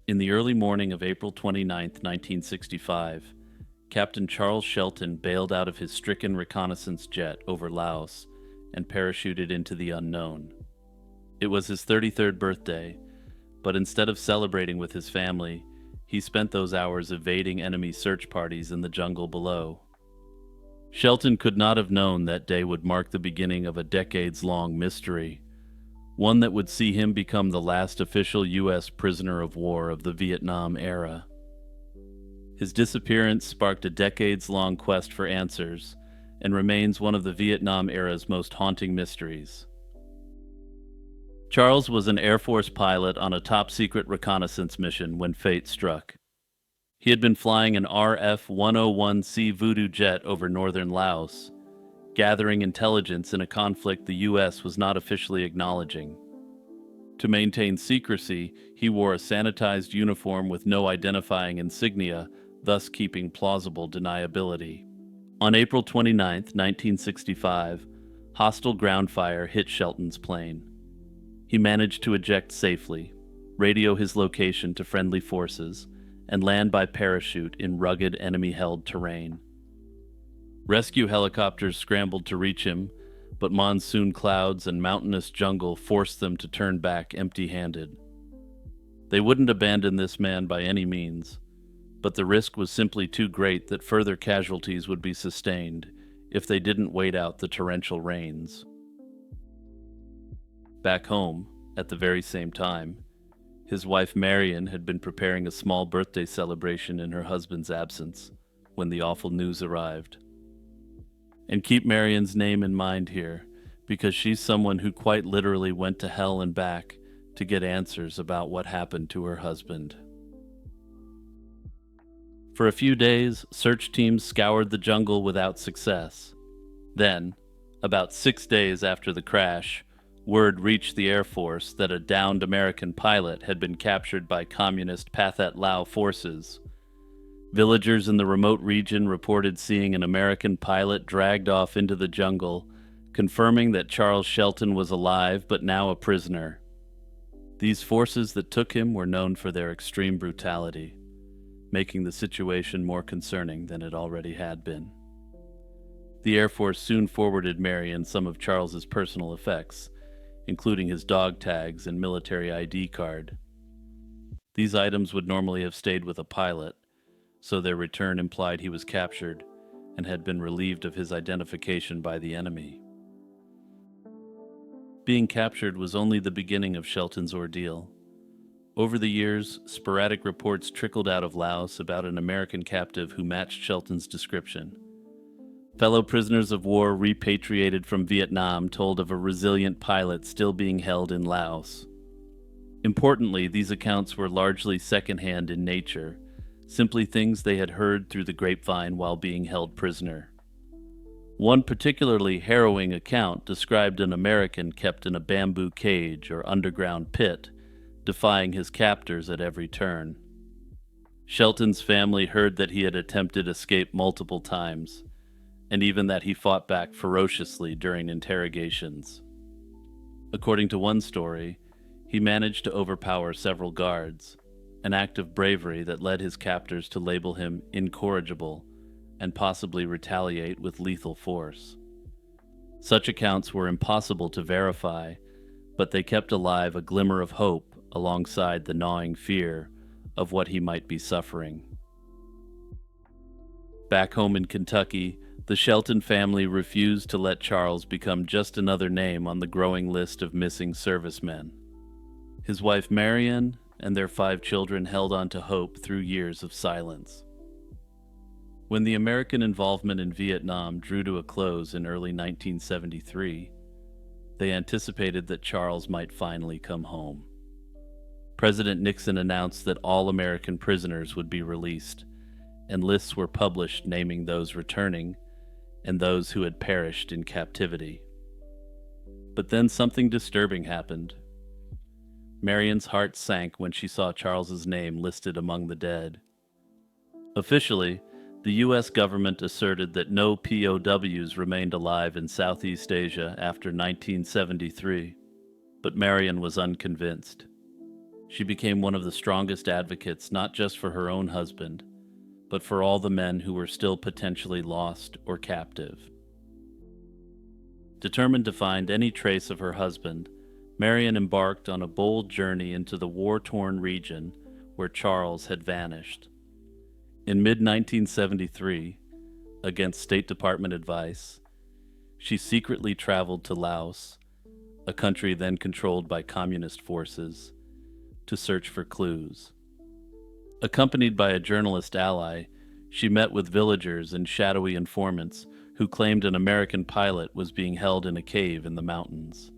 In the early morning of April 29, 1965, Captain Charles Shelton bailed out of his stricken reconnaissance jet over Laos and parachuted into the unknown. It was his 33rd birthday, but instead of celebrating with his family, he spent those hours evading enemy search parties in the jungle below. Shelton could not have known that day would mark the beginning of a decades-long mystery, one that would see him become the last official U.S. prisoner of war of the Vietnam era. His disappearance sparked a decades-long quest for answers and remains one of the Vietnam era's most haunting mysteries. Charles was an Air Force pilot on a top-secret reconnaissance mission when fate struck. He had been flying an RF-101C Voodoo jet over northern Laos, gathering intelligence in a conflict the U.S. was not officially acknowledging. To maintain secrecy, he wore a sanitized uniform with no identifying insignia, thus keeping plausible deniability. On April 29, 1965, hostile ground fire hit Shelton's plane. He managed to eject safely, radio his location to friendly forces, and land by parachute in rugged enemy-held terrain. Rescue helicopters scrambled to reach him, but monsoon clouds and mountainous jungle forced them to turn back empty-handed. They wouldn't abandon this man by any means, but the risk was simply too great that further casualties would be sustained if they didn't wait out the torrential rains. Back home, at the very same time, his wife Marion had been preparing a small birthday celebration in her husband's absence when the awful news arrived. And keep Marion's name in mind here, because she's someone who quite literally went to hell and back to get answers about what happened to her husband. For a few days, search teams scoured the jungle without success. Then, about 6 days after the crash, word reached the Air Force that a downed American pilot had been captured by communist Pathet Lao forces. Villagers in the remote region reported seeing an American pilot dragged off into the jungle, confirming that Charles Shelton was alive but now a prisoner. These forces that took him were known for their extreme brutality, making the situation more concerning than it already had been. The Air Force soon forwarded Marion some of Charles's personal effects, including his dog tags and military ID card. These items would normally have stayed with a pilot, so their return implied he was captured and had been relieved of his identification by the enemy. Being captured was only the beginning of Shelton's ordeal. Over the years, sporadic reports trickled out of Laos about an American captive who matched Shelton's description. Fellow prisoners of war repatriated from Vietnam told of a resilient pilot still being held in Laos. Importantly, these accounts were largely secondhand in nature, simply things they had heard through the grapevine while being held prisoner. One particularly harrowing account described an American kept in a bamboo cage or underground pit, defying his captors at every turn. Shelton's family heard that he had attempted escape multiple times, and even that he fought back ferociously during interrogations. According to one story, he managed to overpower several guards, an act of bravery that led his captors to label him incorrigible and possibly retaliate with lethal force. Such accounts were impossible to verify, but they kept alive a glimmer of hope alongside the gnawing fear of what he might be suffering. Back home in Kentucky, the Shelton family refused to let Charles become just another name on the growing list of missing servicemen. His wife Marion and their 5 children held on to hope through years of silence. When the American involvement in Vietnam drew to a close in early 1973, they anticipated that Charles might finally come home. President Nixon announced that all American prisoners would be released, and lists were published naming those returning and those who had perished in captivity. But then something disturbing happened. Marion's heart sank when she saw Charles's name listed among the dead. Officially, the U.S. government asserted that no POWs remained alive in Southeast Asia after 1973, but Marion was unconvinced. She became one of the strongest advocates not just for her own husband, but for all the men who were still potentially lost or captive. Determined to find any trace of her husband, Marion embarked on a bold journey into the war-torn region where Charles had vanished. In mid-1973, against State Department advice, she secretly traveled to Laos, a country then controlled by communist forces, to search for clues. Accompanied by a journalist ally, she met with villagers and shadowy informants who claimed an American pilot was being held in a cave in the mountains.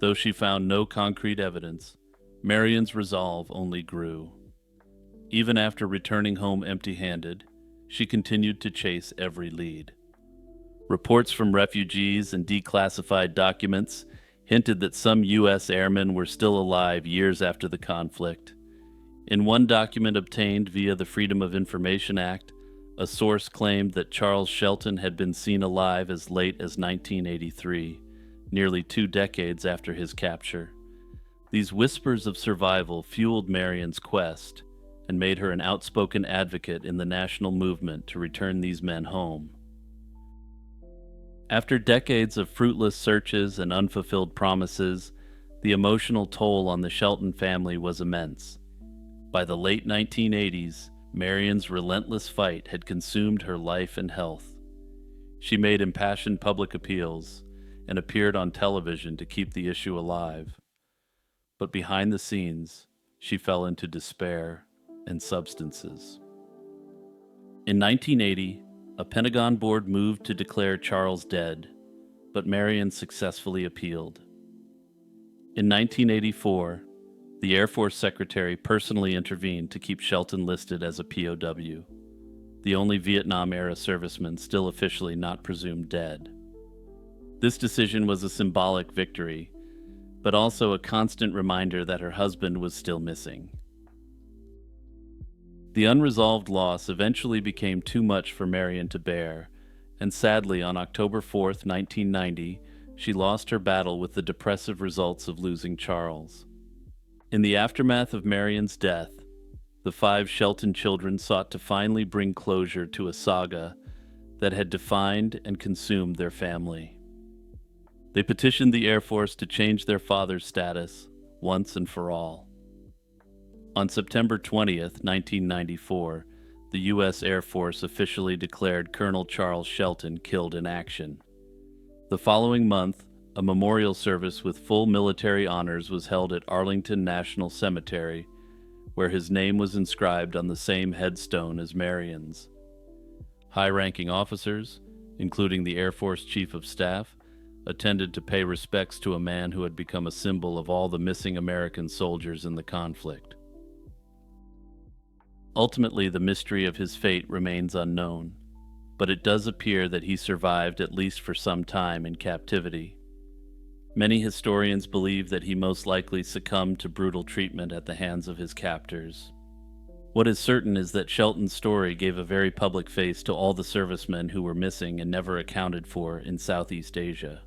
Though she found no concrete evidence, Marion's resolve only grew. Even after returning home empty-handed, she continued to chase every lead. Reports from refugees and declassified documents hinted that some U.S. airmen were still alive years after the conflict. In one document obtained via the Freedom of Information Act, a source claimed that Charles Shelton had been seen alive as late as 1983, nearly 2 decades after his capture. These whispers of survival fueled Marion's quest and made her an outspoken advocate in the national movement to return these men home. After decades of fruitless searches and unfulfilled promises, the emotional toll on the Shelton family was immense. By the late 1980s, Marion's relentless fight had consumed her life and health. She made impassioned public appeals and appeared on television to keep the issue alive. But behind the scenes, she fell into despair and substances. In 1980, a Pentagon board moved to declare Charles dead, but Marion successfully appealed. In 1984, the Air Force Secretary personally intervened to keep Shelton listed as a POW, the only Vietnam-era serviceman still officially not presumed dead. This decision was a symbolic victory, but also a constant reminder that her husband was still missing. The unresolved loss eventually became too much for Marion to bear, and sadly on October 4, 1990, she lost her battle with the depressive results of losing Charles. In the aftermath of Marion's death, the 5 Shelton children sought to finally bring closure to a saga that had defined and consumed their family. They petitioned the Air Force to change their father's status once and for all. On September 20th, 1994, the U.S. Air Force officially declared Colonel Charles Shelton killed in action. The following month, a memorial service with full military honors was held at Arlington National Cemetery, where his name was inscribed on the same headstone as Marion's. High-ranking officers, including the Air Force Chief of Staff, attended to pay respects to a man who had become a symbol of all the missing American soldiers in the conflict. Ultimately, the mystery of his fate remains unknown, but it does appear that he survived at least for some time in captivity. Many historians believe that he most likely succumbed to brutal treatment at the hands of his captors. What is certain is that Shelton's story gave a very public face to all the servicemen who were missing and never accounted for in Southeast Asia.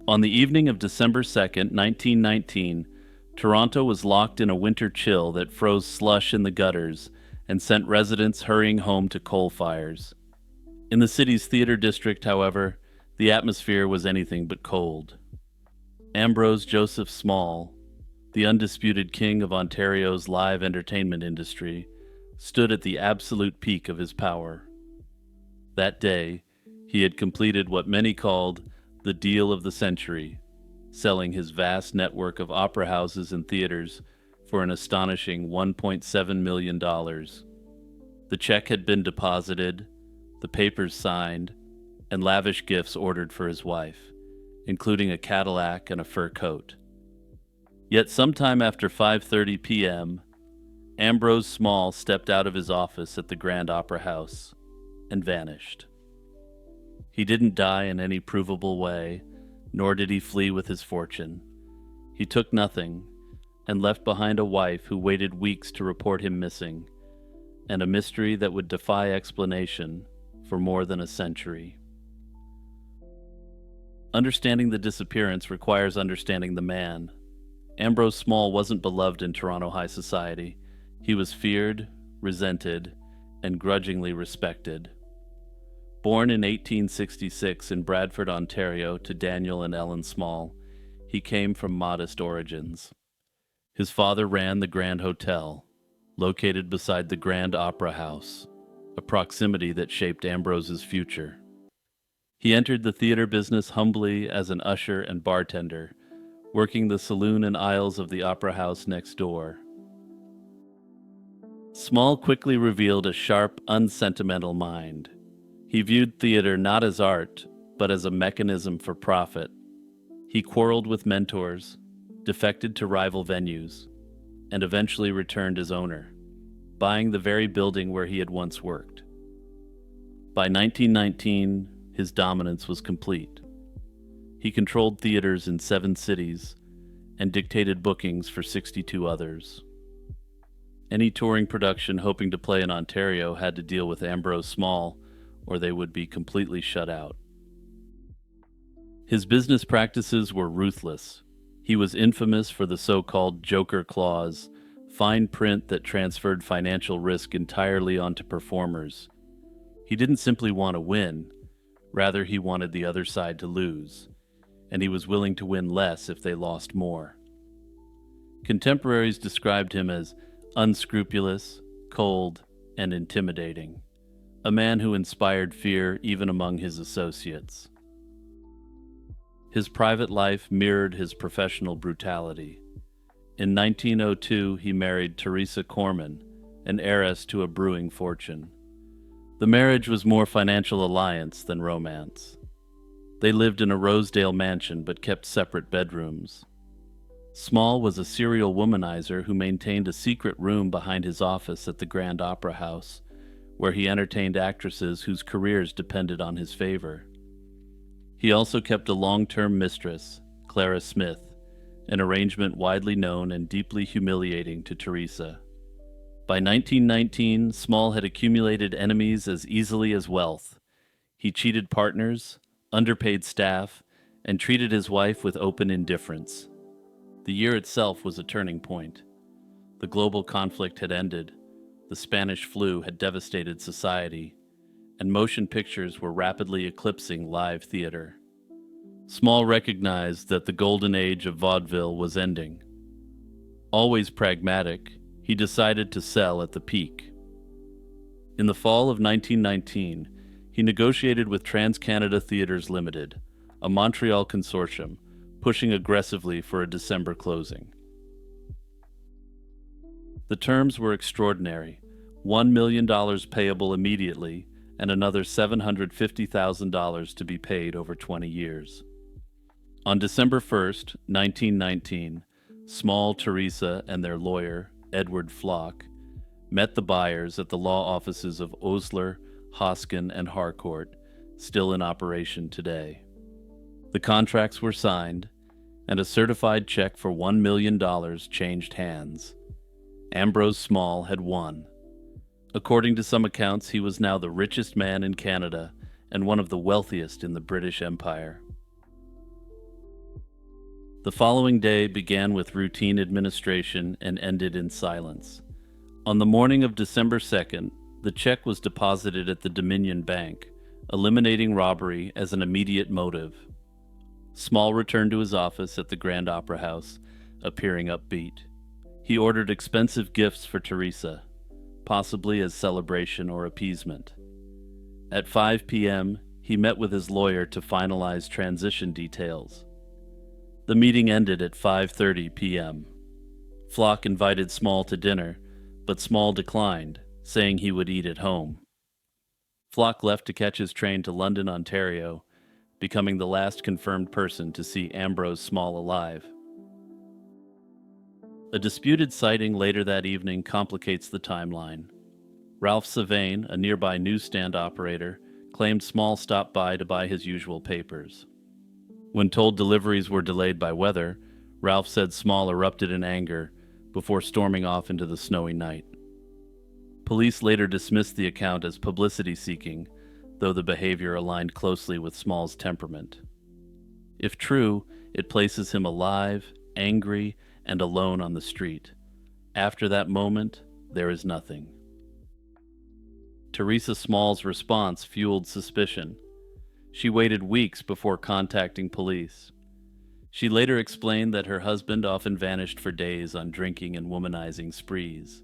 On the evening of December 2nd, 1919, Toronto was locked in a winter chill that froze slush in the gutters and sent residents hurrying home to coal fires. In the city's theater district, however, the atmosphere was anything but cold. Ambrose Joseph Small, the undisputed king of Ontario's live entertainment industry, stood at the absolute peak of his power. That day, he had completed what many called the deal of the century, selling his vast network of opera houses and theaters for an astonishing $1.7 million. The check had been deposited, the papers signed, and lavish gifts ordered for his wife, including a Cadillac and a fur coat. Yet sometime after 5:30 p.m., Ambrose Small stepped out of his office at the Grand Opera House and vanished. He didn't die in any provable way, nor did he flee with his fortune. He took nothing and left behind a wife who waited weeks to report him missing, and a mystery that would defy explanation for more than a century. Understanding the disappearance requires understanding the man. Ambrose Small wasn't beloved in Toronto high society. He was feared, resented, and grudgingly respected. Born in 1866 in Bradford, Ontario, to Daniel and Ellen Small, he came from modest origins. His father ran the Grand Hotel, located beside the Grand Opera House, a proximity that shaped Ambrose's future. He entered the theater business humbly as an usher and bartender, working the saloon and aisles of the opera house next door. Small quickly revealed a sharp, unsentimental mind. He viewed theater not as art, but as a mechanism for profit. He quarreled with mentors, defected to rival venues, and eventually returned as owner, buying the very building where he had once worked. By 1919, his dominance was complete. He controlled theaters in 7 cities and dictated bookings for 62 others. Any touring production hoping to play in Ontario had to deal with Ambrose Small, or they would be completely shut out. His business practices were ruthless. He was infamous for the so-called Joker clause, fine print that transferred financial risk entirely onto performers. He didn't simply want to win, rather he wanted the other side to lose, and he was willing to win less if they lost more. Contemporaries described him as unscrupulous, cold, and intimidating, a man who inspired fear even among his associates. His private life mirrored his professional brutality. In 1902, he married Teresa Corman, an heiress to a brewing fortune. The marriage was more financial alliance than romance. They lived in a Rosedale mansion but kept separate bedrooms. Small was a serial womanizer who maintained a secret room behind his office at the Grand Opera House, where he entertained actresses whose careers depended on his favor. He also kept a long-term mistress, Clara Smith, an arrangement widely known and deeply humiliating to Teresa. By 1919, Small had accumulated enemies as easily as wealth. He cheated partners, underpaid staff, and treated his wife with open indifference. The year itself was a turning point. The global conflict had ended, the Spanish flu had devastated society, and motion pictures were rapidly eclipsing live theater. Small recognized that the golden age of vaudeville was ending. Always pragmatic, he decided to sell at the peak. In the fall of 1919, he negotiated with TransCanada Theatres Limited, a Montreal consortium, pushing aggressively for a December closing. The terms were extraordinary: $1 million payable immediately and another $750,000 to be paid over 20 years. On December 1st, 1919, Small, Teresa, and their lawyer, Edward Flock, met the buyers at the law offices of Osler, Hoskin, and Harcourt, still in operation today. The contracts were signed, and a certified check for $1 million changed hands. Ambrose Small had won. According to some accounts, he was now the richest man in Canada and one of the wealthiest in the British Empire. The following day began with routine administration and ended in silence. On the morning of December 2nd, the check was deposited at the Dominion Bank, eliminating robbery as an immediate motive. Small returned to his office at the Grand Opera House, appearing upbeat. He ordered expensive gifts for Teresa, possibly as celebration or appeasement. At 5 p.m., he met with his lawyer to finalize transition details. The meeting ended at 5:30 p.m. Flock invited Small to dinner, but Small declined, saying he would eat at home. Flock left to catch his train to London, Ontario, becoming the last confirmed person to see Ambrose Small alive. A disputed sighting later that evening complicates the timeline. Ralph Savain, a nearby newsstand operator, claimed Small stopped by to buy his usual papers. When told deliveries were delayed by weather, Ralph said Small erupted in anger before storming off into the snowy night. Police later dismissed the account as publicity-seeking, though the behavior aligned closely with Small's temperament. If true, it places him alive, angry, and alone on the street. After that moment, there is nothing. Teresa Small's response fueled suspicion. She waited weeks before contacting police. She later explained that her husband often vanished for days on drinking and womanizing sprees,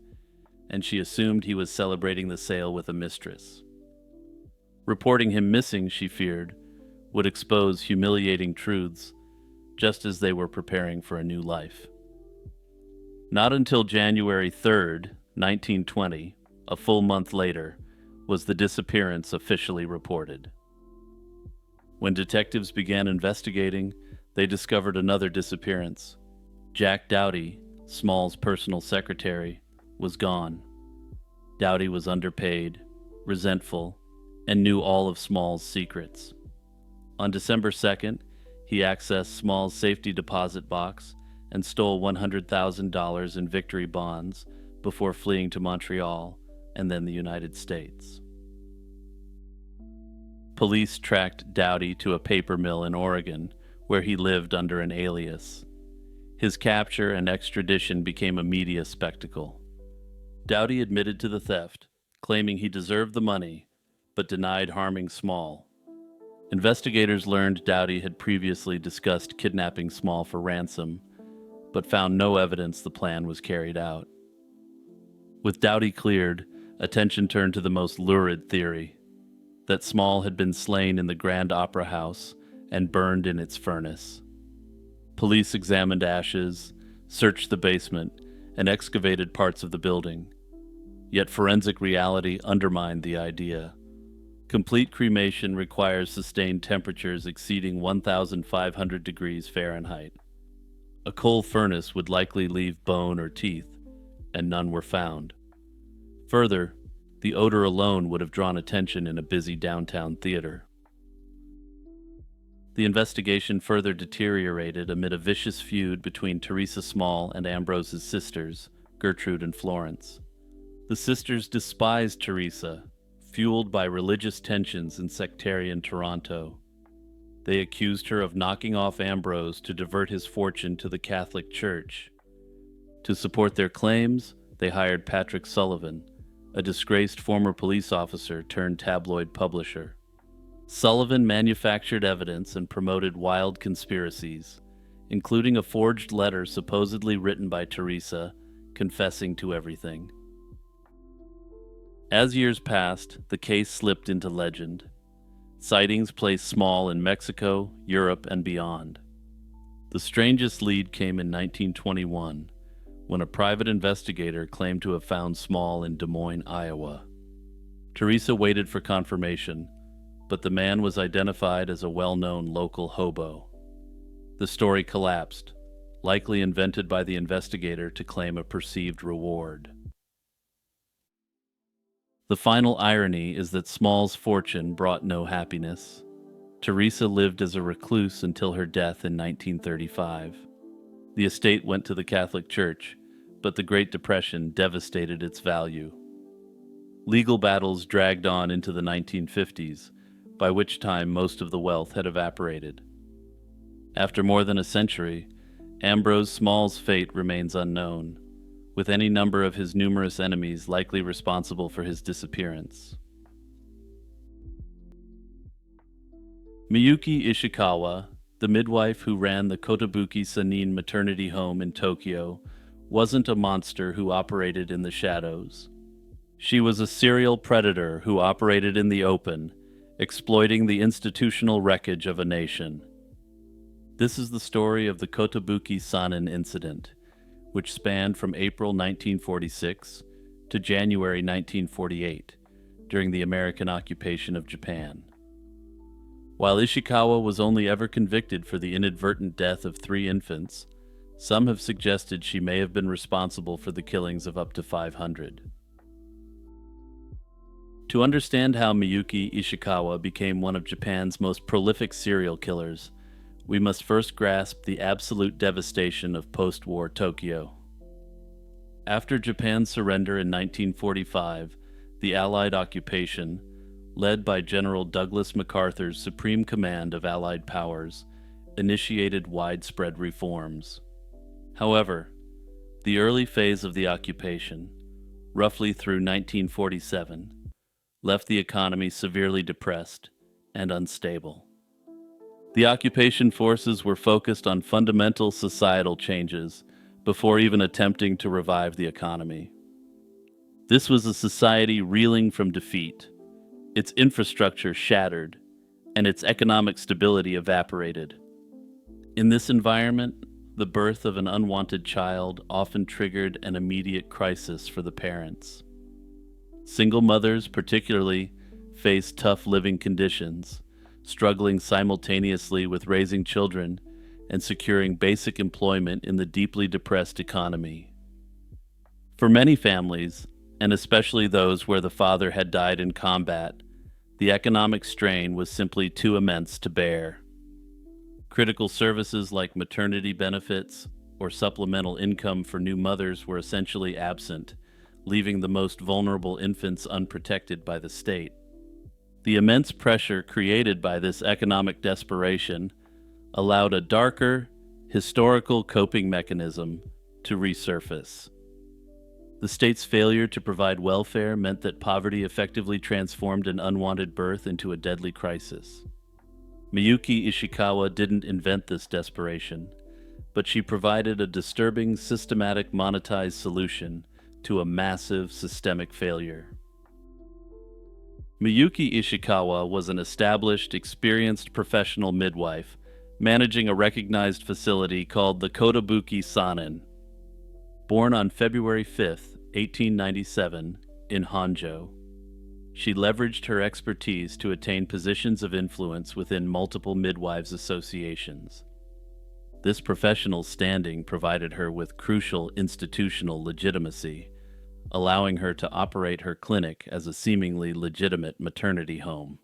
and she assumed he was celebrating the sale with a mistress. Reporting him missing, she feared, would expose humiliating truths, just as they were preparing for a new life. Not until January 3rd, 1920, a full month later, was the disappearance officially reported. When detectives began investigating, they discovered another disappearance. Jack Dowdy, Small's personal secretary, was gone. Dowdy was underpaid, resentful, and knew all of Small's secrets. On December 2nd, he accessed Small's safety deposit box and stole $100,000 in victory bonds before fleeing to Montreal and then the United States. Police tracked Dowdy to a paper mill in Oregon, where he lived under an alias. His capture and extradition became a media spectacle. Dowdy admitted to the theft, claiming he deserved the money, but denied harming Small. Investigators learned Dowdy had previously discussed kidnapping Small for ransom, but found no evidence the plan was carried out. With Dowdy cleared, attention turned to the most lurid theory, that Small had been slain in the Grand Opera House and burned in its furnace. Police examined ashes, searched the basement, and excavated parts of the building. Yet forensic reality undermined the idea. Complete cremation requires sustained temperatures exceeding 1,500 degrees Fahrenheit. A coal furnace would likely leave bone or teeth, and none were found. Further, the odor alone would have drawn attention in a busy downtown theater. The investigation further deteriorated amid a vicious feud between Teresa Small and Ambrose's sisters, Gertrude and Florence. The sisters despised Teresa, fueled by religious tensions in sectarian Toronto. They accused her of knocking off Ambrose to divert his fortune to the Catholic Church. To support their claims, they hired Patrick Sullivan, a disgraced former police officer turned tabloid publisher. Sullivan manufactured evidence and promoted wild conspiracies, including a forged letter supposedly written by Teresa, confessing to everything. As years passed, the case slipped into legend. Sightings placed Small in Mexico, Europe, and beyond. The strangest lead came in 1921, when a private investigator claimed to have found Small in Des Moines, Iowa. Teresa waited for confirmation, but the man was identified as a well-known local hobo. The story collapsed, likely invented by the investigator to claim a perceived reward. The final irony is that Small's fortune brought no happiness. Teresa lived as a recluse until her death in 1935. The estate went to the Catholic Church, but the Great Depression devastated its value. Legal battles dragged on into the 1950s, by which time most of the wealth had evaporated. After more than a century, Ambrose Small's fate remains unknown, with any number of his numerous enemies likely responsible for his disappearance. Miyuki Ishikawa, the midwife who ran the Kotobuki Sanin maternity home in Tokyo, wasn't a monster who operated in the shadows. She was a serial predator who operated in the open, exploiting the institutional wreckage of a nation. This is the story of the Kotobuki Sanin incident, which spanned from April 1946 to January 1948, during the American occupation of Japan. While Ishikawa was only ever convicted for the inadvertent death of 3 infants, some have suggested she may have been responsible for the killings of up to 500. To understand how Miyuki Ishikawa became one of Japan's most prolific serial killers, we must first grasp the absolute devastation of post-war Tokyo. After Japan's surrender in 1945, the Allied occupation, led by General Douglas MacArthur's Supreme Command of Allied Powers, initiated widespread reforms. However, the early phase of the occupation, roughly through 1947, left the economy severely depressed and unstable. The occupation forces were focused on fundamental societal changes before even attempting to revive the economy. This was a society reeling from defeat, its infrastructure shattered, and its economic stability evaporated. In this environment, the birth of an unwanted child often triggered an immediate crisis for the parents. Single mothers, particularly, faced tough living conditions, struggling simultaneously with raising children and securing basic employment in the deeply depressed economy. For many families, and especially those where the father had died in combat, the economic strain was simply too immense to bear. Critical services like maternity benefits or supplemental income for new mothers were essentially absent, leaving the most vulnerable infants unprotected by the state. The immense pressure created by this economic desperation allowed a darker, historical coping mechanism to resurface. The state's failure to provide welfare meant that poverty effectively transformed an unwanted birth into a deadly crisis. Miyuki Ishikawa didn't invent this desperation, but she provided a disturbing, systematic, monetized solution to a massive systemic failure. Miyuki Ishikawa was an established, experienced professional midwife managing a recognized facility called the Kotobuki Sanin. Born on February 5, 1897, in Honjo, she leveraged her expertise to attain positions of influence within multiple midwives' associations. This professional standing provided her with crucial institutional legitimacy, allowing her to operate her clinic as a seemingly legitimate maternity home.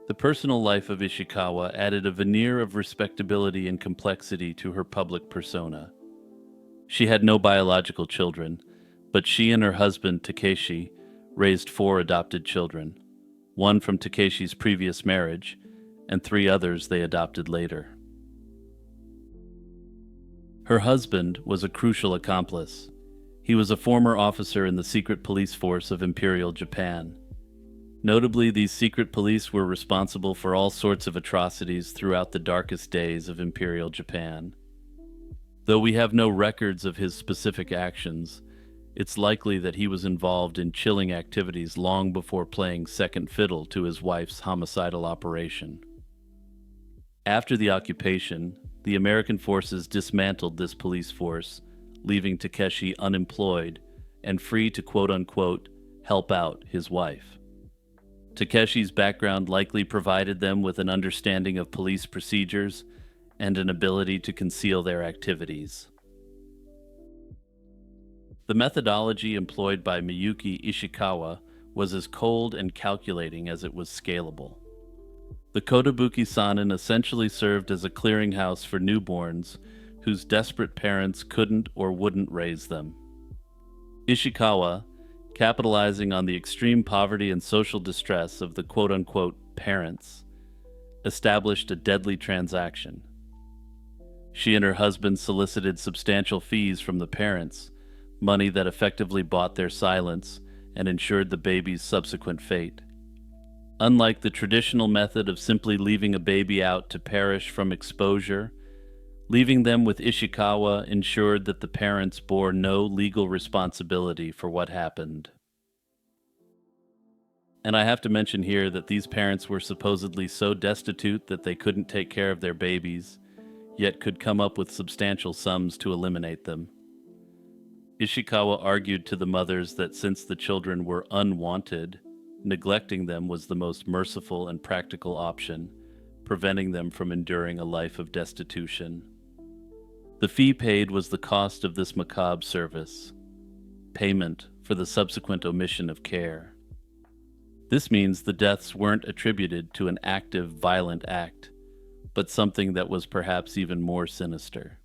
The personal life of Ishikawa added a veneer of respectability and complexity to her public persona. She had no biological children, but she and her husband, Takeshi, raised 4 adopted children, one from Takeshi's previous marriage, and 3 others they adopted later. Her husband was a crucial accomplice. He was a former officer in the secret police force of Imperial Japan. Notably, these secret police were responsible for all sorts of atrocities throughout the darkest days of Imperial Japan. Though we have no records of his specific actions, it's likely that he was involved in chilling activities long before playing second fiddle to his wife's homicidal operation. After the occupation, the American forces dismantled this police force, leaving Takeshi unemployed and free to quote-unquote help out his wife. Takeshi's background likely provided them with an understanding of police procedures and an ability to conceal their activities. The methodology employed by Miyuki Ishikawa was as cold and calculating as it was scalable. The Kotobuki Sanin essentially served as a clearinghouse for newborns whose desperate parents couldn't or wouldn't raise them. Ishikawa, capitalizing on the extreme poverty and social distress of the quote-unquote parents, established a deadly transaction. She and her husband solicited substantial fees from the parents, money that effectively bought their silence and ensured the baby's subsequent fate. Unlike the traditional method of simply leaving a baby out to perish from exposure, leaving them with Ishikawa ensured that the parents bore no legal responsibility for what happened. And I have to mention here that these parents were supposedly so destitute that they couldn't take care of their babies, yet could come up with substantial sums to eliminate them. Ishikawa argued to the mothers that since the children were unwanted, neglecting them was the most merciful and practical option, preventing them from enduring a life of destitution. The fee paid was the cost of this macabre service, payment for the subsequent omission of care. This means the deaths weren't attributed to an active, violent act, but something that was perhaps even more sinister.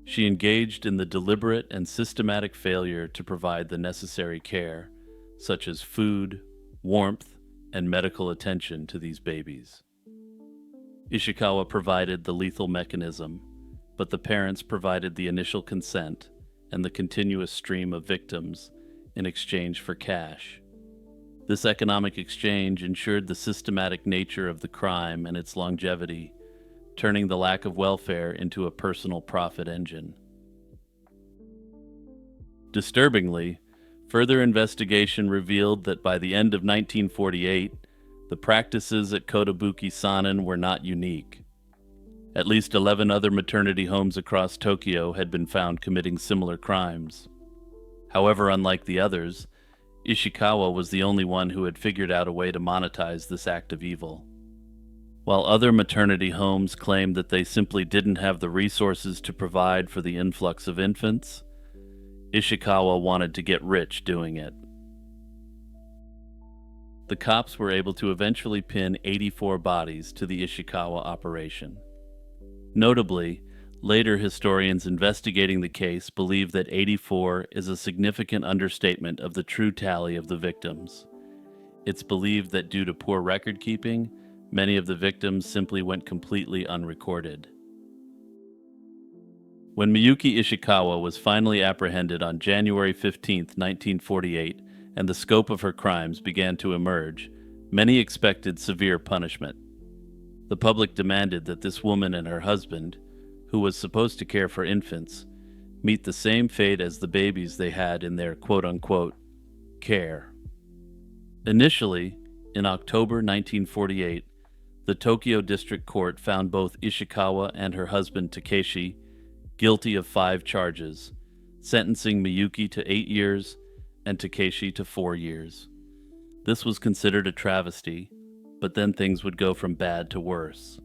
She engaged in the deliberate and systematic failure to provide the necessary care, such as food, warmth, and medical attention to these babies. Ishikawa provided the lethal mechanism, but the parents provided the initial consent and the continuous stream of victims in exchange for cash. This economic exchange ensured the systematic nature of the crime and its longevity, turning the lack of welfare into a personal profit engine. Disturbingly, further investigation revealed that by the end of 1948, the practices at Kotobuki-sanin were not unique. At least 11 other maternity homes across Tokyo had been found committing similar crimes. However, unlike the others, Ishikawa was the only one who had figured out a way to monetize this act of evil. While other maternity homes claimed that they simply didn't have the resources to provide for the influx of infants, Ishikawa wanted to get rich doing it. The cops were able to eventually pin 84 bodies to the Ishikawa operation. Notably, later historians investigating the case believe that 84 is a significant understatement of the true tally of the victims. It's believed that due to poor record keeping, many of the victims simply went completely unrecorded. When Miyuki Ishikawa was finally apprehended on January 15, 1948, and the scope of her crimes began to emerge, many expected severe punishment. The public demanded that this woman and her husband, who was supposed to care for infants, meet the same fate as the babies they had in their quote-unquote care. Initially, in October 1948, the Tokyo District Court found both Ishikawa and her husband Takeshi guilty of 5 charges, sentencing Miyuki to 8 years and Takeshi to 4 years. This was considered a travesty, but then things would go from bad to worse.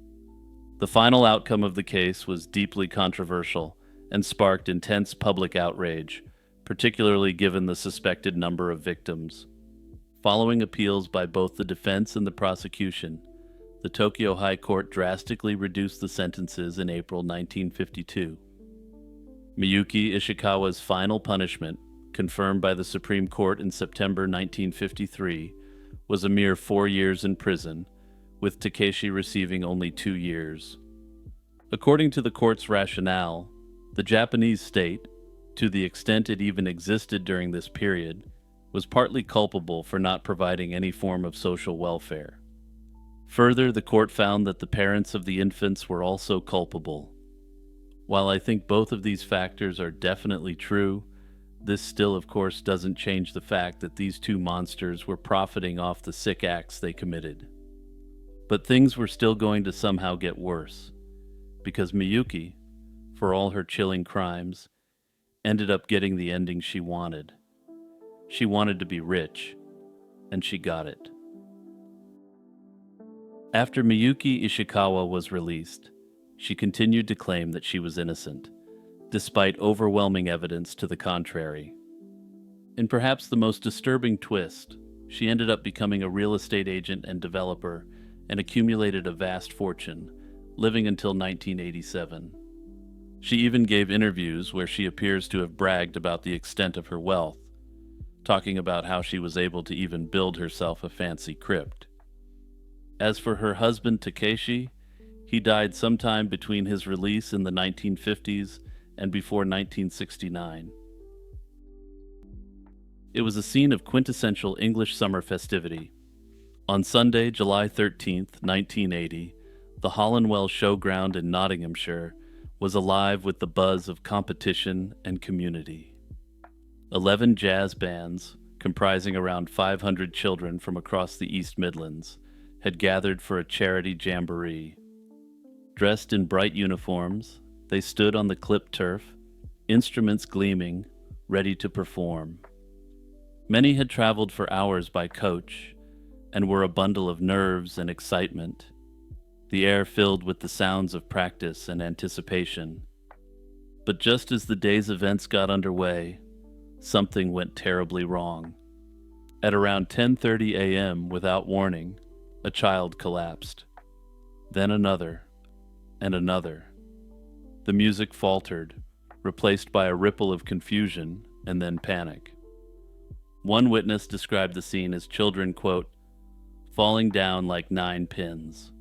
The final outcome of the case was deeply controversial and sparked intense public outrage, particularly given the suspected number of victims. Following appeals by both the defense and the prosecution, the Tokyo High Court drastically reduced the sentences in April 1952. Miyuki Ishikawa's final punishment, confirmed by the Supreme Court in September 1953, was a mere 4 years in prison, with Takeshi receiving only 2 years. According to the court's rationale, the Japanese state, to the extent it even existed during this period, was partly culpable for not providing any form of social welfare. Further, the court found that the parents of the infants were also culpable. While I think both of these factors are definitely true, this still, of course, doesn't change the fact that these two monsters were profiting off the sick acts they committed. But things were still going to somehow get worse, because Miyuki, for all her chilling crimes, ended up getting the ending she wanted. She wanted to be rich, and she got it. After Miyuki Ishikawa was released, she continued to claim that she was innocent, despite overwhelming evidence to the contrary. In perhaps the most disturbing twist, she ended up becoming a real estate agent and developer and accumulated a vast fortune, living until 1987. She even gave interviews where she appears to have bragged about the extent of her wealth, talking about how she was able to even build herself a fancy crypt. As for her husband Takeshi, he died sometime between his release in the 1950s and before 1969. It was a scene of quintessential English summer festivity. On Sunday, July 13th, 1980, the Hollandwell Showground in Nottinghamshire was alive with the buzz of competition and community. 11 jazz bands, comprising around 500 children from across the East Midlands, had gathered for a charity jamboree. Dressed in bright uniforms, they stood on the clipped turf, instruments gleaming, ready to perform. Many had traveled for hours by coach and were a bundle of nerves and excitement, the air filled with the sounds of practice and anticipation. But just as the day's events got underway, something went terribly wrong. At around 10:30 a.m., without warning, a child collapsed. Then another, and another. The music faltered, replaced by a ripple of confusion and then panic. One witness described the scene as children, quote, falling down like 9 pins.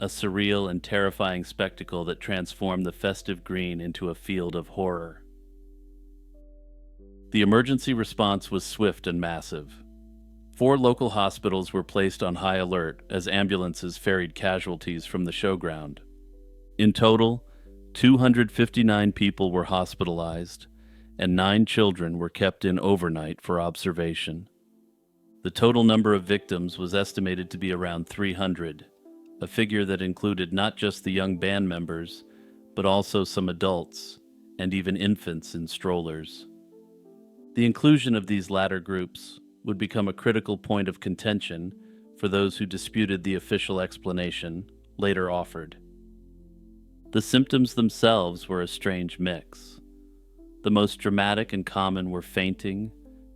a surreal and terrifying spectacle that transformed the festive green into a field of horror. The emergency response was swift and massive. 4 local hospitals were placed on high alert as ambulances ferried casualties from the showground. In total, 259 people were hospitalized, and 9 children were kept in overnight for observation. The total number of victims was estimated to be around 300, a figure that included not just the young band members, but also some adults, and even infants in strollers. The inclusion of these latter groups would become a critical point of contention for those who disputed the official explanation later offered. The symptoms themselves were a strange mix. The most dramatic and common were fainting,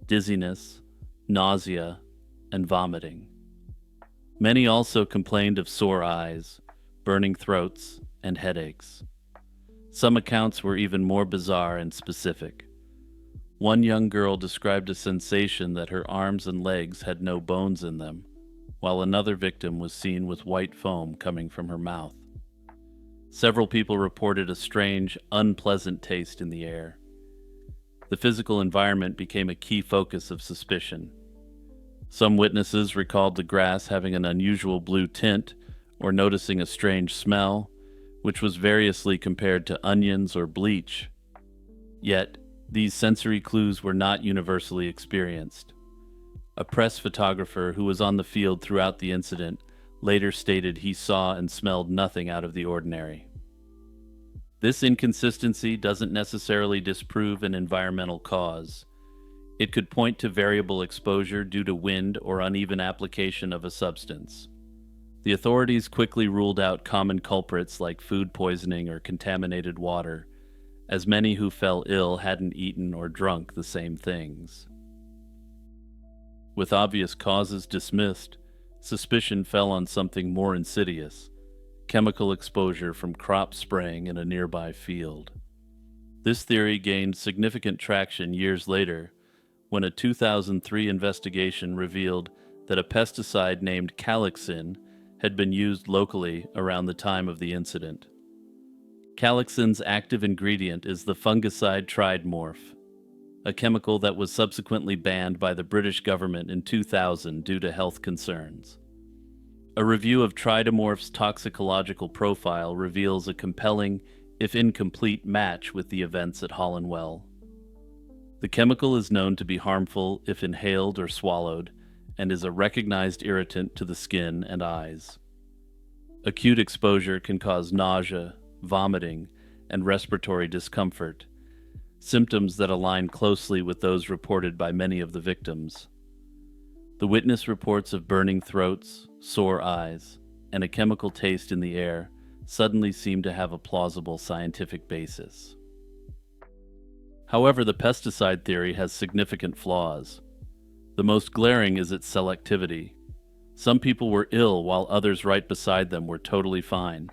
dizziness, nausea, and vomiting. Many also complained of sore eyes, burning throats, and headaches. Some accounts were even more bizarre and specific. One young girl described a sensation that her arms and legs had no bones in them, while another victim was seen with white foam coming from her mouth. Several people reported a strange, unpleasant taste in the air. The physical environment became a key focus of suspicion. Some witnesses recalled the grass having an unusual blue tint or noticing a strange smell, which was variously compared to onions or bleach. Yet, these sensory clues were not universally experienced. A press photographer who was on the field throughout the incident later stated he saw and smelled nothing out of the ordinary. This inconsistency doesn't necessarily disprove an environmental cause. It could point to variable exposure due to wind or uneven application of a substance. The authorities quickly ruled out common culprits like food poisoning or contaminated water, as many who fell ill hadn't eaten or drunk the same things. With obvious causes dismissed, suspicion fell on something more insidious: chemical exposure from crop spraying in a nearby field. This theory gained significant traction years later when a 2003 investigation revealed that a pesticide named Calixin had been used locally around the time of the incident. Calixin's active ingredient is the fungicide tridemorph, a chemical that was subsequently banned by the British government in 2000 due to health concerns. A review of tridemorph's toxicological profile reveals a compelling, if incomplete, match with the events at Hollandwell. The chemical is known to be harmful if inhaled or swallowed, and is a recognized irritant to the skin and eyes. Acute exposure can cause nausea, vomiting, and respiratory discomfort, symptoms that align closely with those reported by many of the victims. The witness reports of burning throats, sore eyes, and a chemical taste in the air suddenly seem to have a plausible scientific basis. However, the pesticide theory has significant flaws. The most glaring is its selectivity. Some people were ill while others right beside them were totally fine.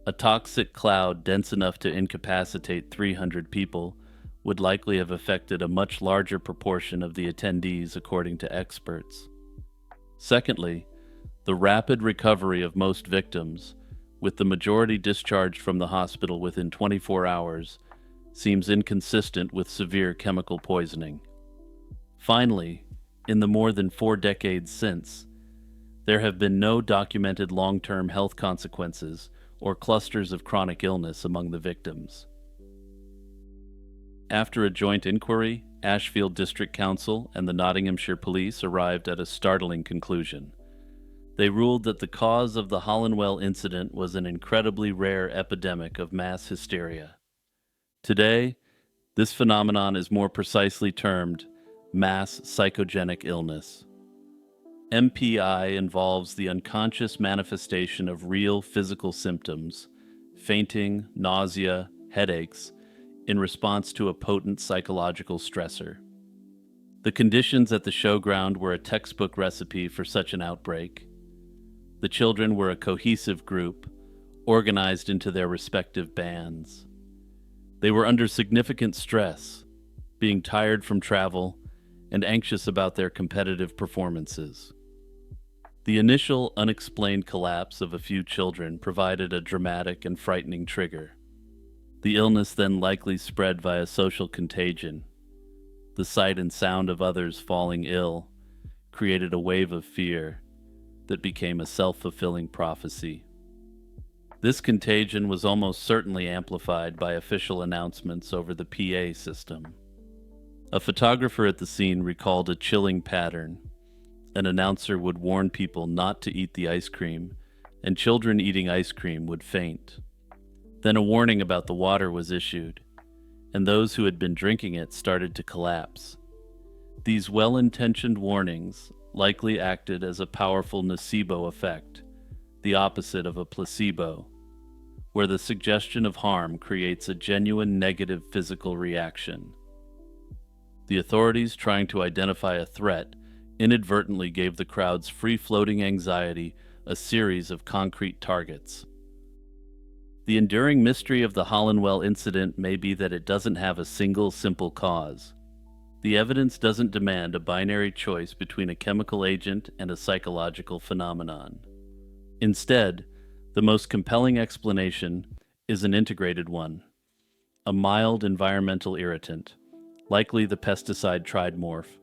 A toxic cloud dense enough to incapacitate 300 people would likely have affected a much larger proportion of the attendees, according to experts. Secondly, the rapid recovery of most victims, with the majority discharged from the hospital within 24 hours, seems inconsistent with severe chemical poisoning. Finally, in the more than 4 decades since, there have been no documented long-term health consequences or clusters of chronic illness among the victims. After a joint inquiry, Ashfield District Council and the Nottinghamshire Police arrived at a startling conclusion. They ruled that the cause of the Hollandwell incident was an incredibly rare epidemic of mass hysteria. Today, this phenomenon is more precisely termed mass psychogenic illness. MPI involves the unconscious manifestation of real physical symptoms, fainting, nausea, headaches, in response to a potent psychological stressor. The conditions at the showground were a textbook recipe for such an outbreak. The children were a cohesive group, organized into their respective bands. They were under significant stress, being tired from travel and anxious about their competitive performances. The initial unexplained collapse of a few children provided a dramatic and frightening trigger. The illness then likely spread via social contagion. The sight and sound of others falling ill created a wave of fear that became a self-fulfilling prophecy. This contagion was almost certainly amplified by official announcements over the PA system. A photographer at the scene recalled a chilling pattern. An announcer would warn people not to eat the ice cream, and children eating ice cream would faint. Then a warning about the water was issued, and those who had been drinking it started to collapse. These well-intentioned warnings likely acted as a powerful nocebo effect, the opposite of a placebo, where the suggestion of harm creates a genuine negative physical reaction. The authorities, trying to identify a threat, inadvertently gave the crowd's free-floating anxiety a series of concrete targets. The enduring mystery of the Hollandwell incident may be that it doesn't have a single simple cause. The evidence doesn't demand a binary choice between a chemical agent and a psychological phenomenon. Instead, the most compelling explanation is an integrated one. A mild environmental irritant, likely the pesticide tridemorph,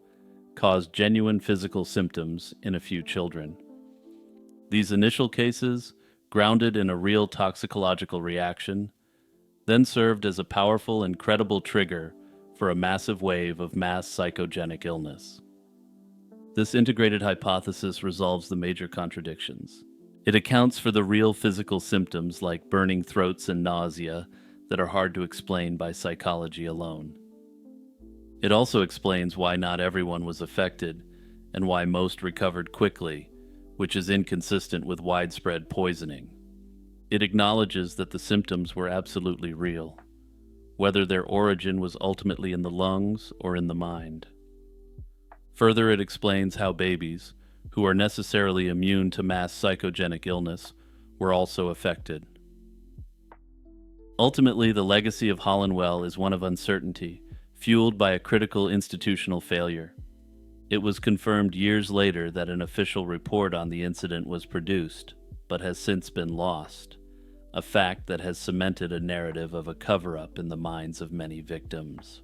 caused genuine physical symptoms in a few children. These initial cases, grounded in a real toxicological reaction, then served as a powerful and credible trigger for a massive wave of mass psychogenic illness. This integrated hypothesis resolves the major contradictions. It accounts for the real physical symptoms like burning throats and nausea that are hard to explain by psychology alone. It also explains why not everyone was affected and why most recovered quickly, which is inconsistent with widespread poisoning. It acknowledges that the symptoms were absolutely real, whether their origin was ultimately in the lungs or in the mind. Further, it explains how babies, who are necessarily immune to mass psychogenic illness, were also affected. Ultimately, the legacy of Hollandwell is one of uncertainty, fueled by a critical institutional failure. It was confirmed years later that an official report on the incident was produced, but has since been lost, a fact that has cemented a narrative of a cover-up in the minds of many victims.